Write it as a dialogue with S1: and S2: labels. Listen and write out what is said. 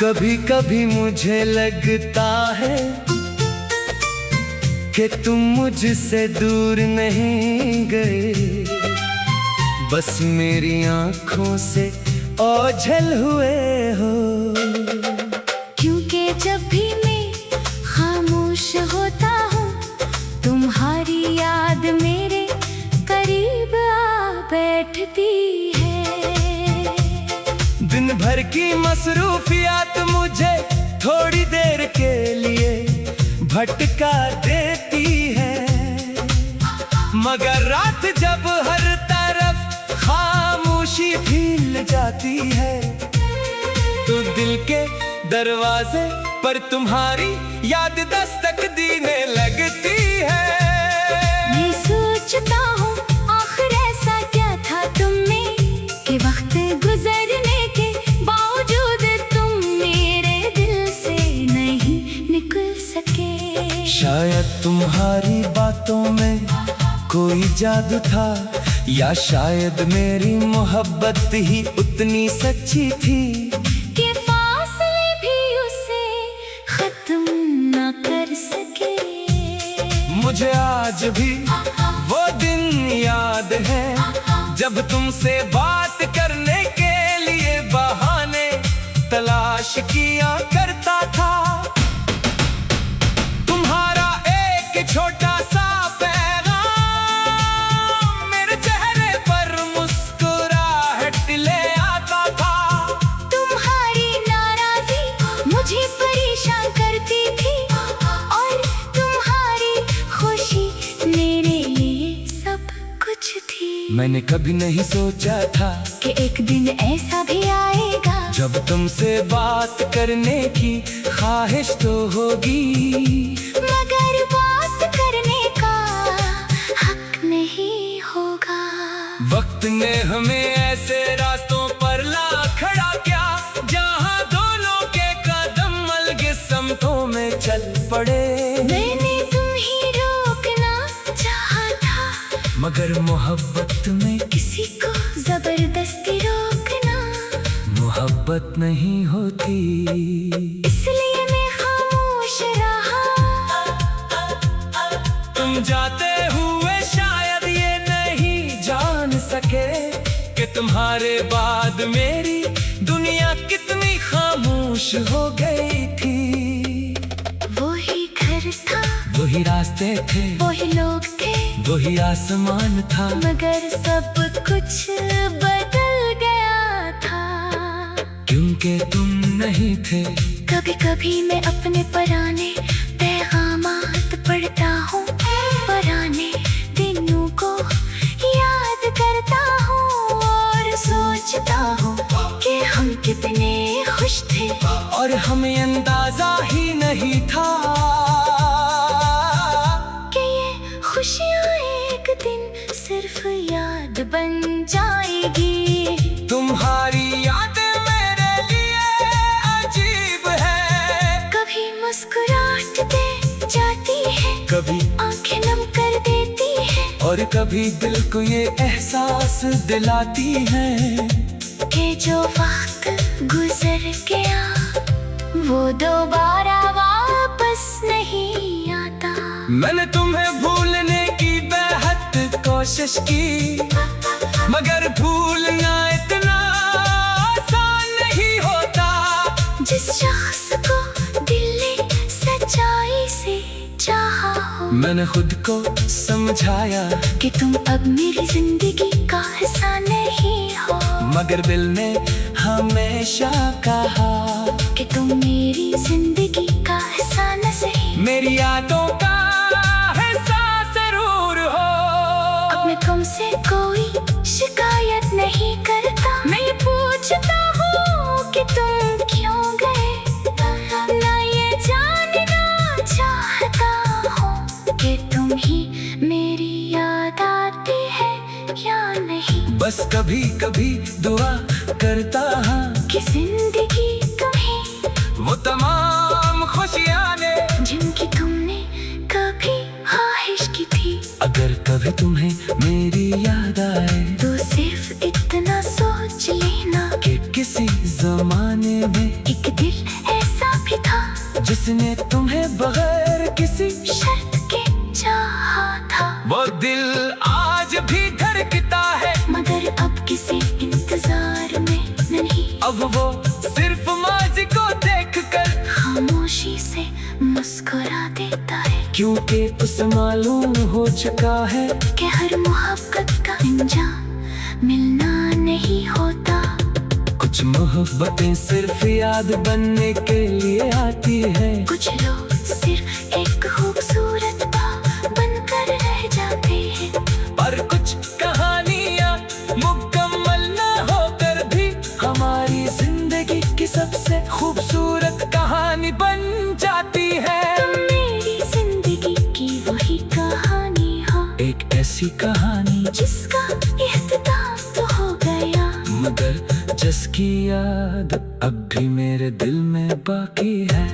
S1: कभी कभी मुझे लगता है कि तुम मुझसे दूर नहीं गए, बस मेरी आंखों से ओझल हुए हो।
S2: क्योंकि जब भी मैं खामोश होता हूँ, तुम्हारी याद मेरे करीब आ बैठती है।
S1: दिन भर की मसरूफियात मुझे थोड़ी देर के लिए भटका देती है, मगर रात जब हर तरफ खामोशी फैल जाती है, तो दिल के दरवाजे पर तुम्हारी याद दस्तक देने लगती है।
S2: मैं सोचता हूँ आखिर ऐसा क्या था तुम में कि वक्त गुजरने के बावजूद तुम मेरे दिल से नहीं निकल सके।
S1: शायद तुम्हारी बातों में कोई जादू था, या शायद मेरी मोहब्बत ही उतनी सच्ची थी
S2: कि फासले भी उसे खत्म न कर सके।
S1: मुझे आज भी वो दिन याद है जब तुमसे बात करने के लिए बहाने तलाश किया करता था। तुम्हारा एक छोटा सा पैगाम मेरे चेहरे पर मुस्कुराहट ले आता था।
S2: तुम्हारी नाराजी मुझे परेशान करती थी और तुम्हारी खुशी मेरे लिए सब कुछ थी।
S1: मैंने कभी नहीं सोचा था
S2: कि एक दिन ऐसा भी आएगा
S1: जब तुमसे बात करने की ख्वाहिश तो होगी,
S2: मगर बात करने का हक नहीं होगा।
S1: वक्त ने हमें ऐसे रास्तों पर ला खड़ा किया जहाँ दोनों के कदम अलग समतों में चल पड़े।
S2: मैंने तुम्हें रोकना चाहा था,
S1: मगर मोहब्बत में
S2: किसी को जबरदस्ती रोकना
S1: मोहब्बत नहीं होती।
S2: इसलिए मैं खामोश रहा।
S1: तुम जाते हुए शायद ये नहीं जान सके कि तुम्हारे बाद मेरी दुनिया कितनी खामोश हो गई थी।
S2: वही घर था,
S1: वही रास्ते थे,
S2: वही लोग थे,
S1: वही आसमान था,
S2: मगर सब कुछ बदल गया था।
S1: क्योंकि तुम नहीं थे।
S2: कभी कभी मैं अपने पुराने पैगामात पढ़ता हूँ, पुराने दिनों को याद करता हूँ और सोचता हूँ कि हम कितने खुश थे
S1: और हमें अंदाजा ही नहीं था
S2: कि ये खुशियाँ एक दिन सिर्फ याद बन जाएगी।
S1: तुम्हारी यादें मेरे लिए अजीब है,
S2: कभी मुस्कुराहट दे जाती है,
S1: कभी
S2: आंखें नम कर देती है,
S1: और कभी दिल को ये एहसास दिलाती है
S2: कि जो वक्त गुजर गया वो दोबारा वापस नहीं आता।
S1: मैंने तुम्हें भूलने की बेहद कोशिश की, मगर भूलना इतना आसान नहीं होता।
S2: जिस शख्स को दिल ने सच्चाई से चाहा हो,
S1: मैंने खुद को समझाया
S2: कि तुम अब मेरी जिंदगी का हिस्सा नहीं हो,
S1: मगर दिल ने हमेशा कहा
S2: कि तुम मेरी जिंदगी का हिस्सा न सही,
S1: मेरी यादों का हिस्सा जरूर हो।
S2: अब मैं तुमसे कोई शिकायत नहीं करता, मैं पूछता हूँ कि तुम क्यों गए, ना ये जानना चाहता हूँ कि तुम ही मेरी याद आती है या नहीं।
S1: बस कभी कभी दुआ करता हाँ
S2: कि जिंदगी तुम्हें
S1: वो तमाम खुशियाँ ने
S2: जिनकी तुमने कभी ख्वाहिश की थी।
S1: अगर कभी तुम्हें मेरी याद आए
S2: तो सिर्फ इतना सोच लेना
S1: कि किसी जमाने में
S2: एक दिल ऐसा भी था
S1: जिसने तुम्हें बगैर किसी
S2: शर्त के चाहा था।
S1: वो दिल आज भी धड़कता है
S2: मगर अब किसी इंतजार में नहीं।
S1: अब वो सिर्फ माजी को देखकर
S2: खामोशी से मुस्कुरा देता है,
S1: क्योंकि उसे मालूम हो चुका है
S2: कि हर मोहब्बत का अंजाम मिलना नहीं होता।
S1: कुछ मोहब्बतें सिर्फ याद बनने के लिए आती है,
S2: कुछ लोग सिर्फ एक खूबसूरत बात बनकर रह जाते हैं।
S1: पर कुछ कहानियाँ मुकम्मल न होकर भी हमारी जिंदगी की सबसे खूबसूरत कहानी बन जाती है।
S2: तुम मेरी जिंदगी की वही कहानी हो,
S1: एक ऐसी कहानी
S2: जिसका इख्तिताम तो हो गया,
S1: मगर जिसकी याद अब भी मेरे दिल में बाकी है।